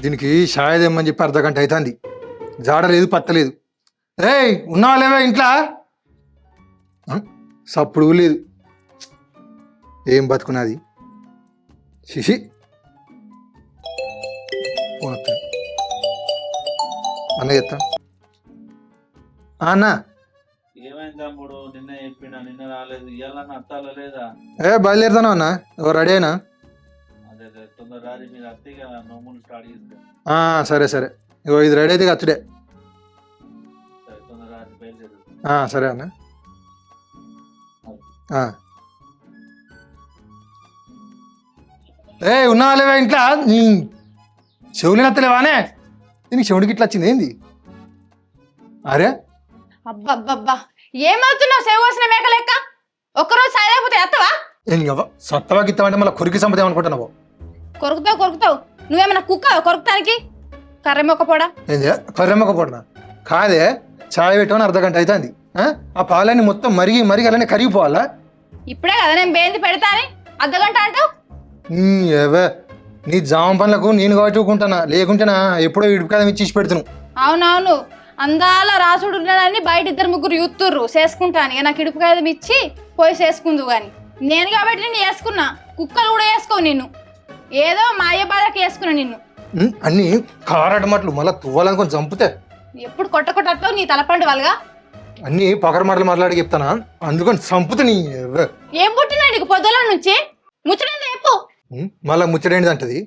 దీనికి షాయ్ తెమ్మని చెప్పి అర్ధగంట అవుతుంది. జాడలేదు పత్తలేదు. ఏయ్ ఉన్నావా లేవా ఇంట్లో? సప్పుడు లేదు. ఏం బతుకున్నది శిషి. అన్న చెప్తాను. అన్నా ఏమైంది తమ్ముడు? నిన్న చెప్పినా, నిన్న రాలేదు, ఇవాళ అత్తాలో లేదా? బయలుదేరుతాను అన్న. రెడీ అయినా? అదే తొందర రాజు, మీరు అత్తగా నోములు స్టార్ట్ చేస్తారు. సరే సరే, ఇది రెడీ అయితే అచ్చుడే. సరే తొందర రాజు, బయలుదేరు. సరే అన్న. ఉన్నావా లేవా ఇంట్లో? చెవులు నత్తలేవానే? దీనికి చెవుడికి ఇట్లా వచ్చింది ఏంది? అరే అబ్బబ్బబ్బా, ఏమవుతున్నావు? సేవ వచ్చిన మేక లెక్క. ఒక్కరోజు సాయలేకపోతే ఎత్తవా? సత్తవా గిత్తవంటే మళ్ళీ కొరికి సంపద ఏమనుకుంటున్నావు? కొరుకుతావు. నువ్వేమన్నా కుక్క కొరకటానికి? కర్రెమ్మొక్క పోడా. ఏంది కర్రెమ్మక పొడనా? కాదే, చాయ్ పెట్టమని అర్ధగంట అవుతుంది. ఆ పాలన్నీ మొత్తం మరిగి అలానే కరిగిపోవాలా? ఇప్పుడే కదా నేను బేంది పెడతా అని అర్ధగంట అంటావు. ఏవే, నీ జామ పనులకు నేను కాచుకుంటానా, లేకుంటేనా ఎప్పుడో ఇడుపు కదా ఇచ్చి పెడుతున్నావు. అవునవును, అందాల రాసుడు ఉన్నాడని బయట 2-3 యూత్తుర్రు చేసుకుంటాను. ఇక నాకు ఇడుపు కాయదం ఇచ్చి పోయి చేసుకుందు కానీ నేను కాబట్టి నేను వేసుకున్నా. కుక్కలు కూడా వేసుకోవు నిన్ను. ఏదో మాయ బాధకి వేసుకున్నా నిన్ను. అన్ని కారటమాటలు మళ్ళీ తువ్వాలనుకొని చంపుతే ఎప్పుడు కొట్టకొట్టతో నీ తలపండు వాళ్ళగా అన్ని పకర మాటలు మాట్లాడి చెప్తానా, అందుకని చంపుతే నీ. ఏం పుట్టినా నీకు పొద్దుల నుంచి ముచ్చటంతా చెప్పు. మళ్ళా ముచ్చటేంటిది అంటది.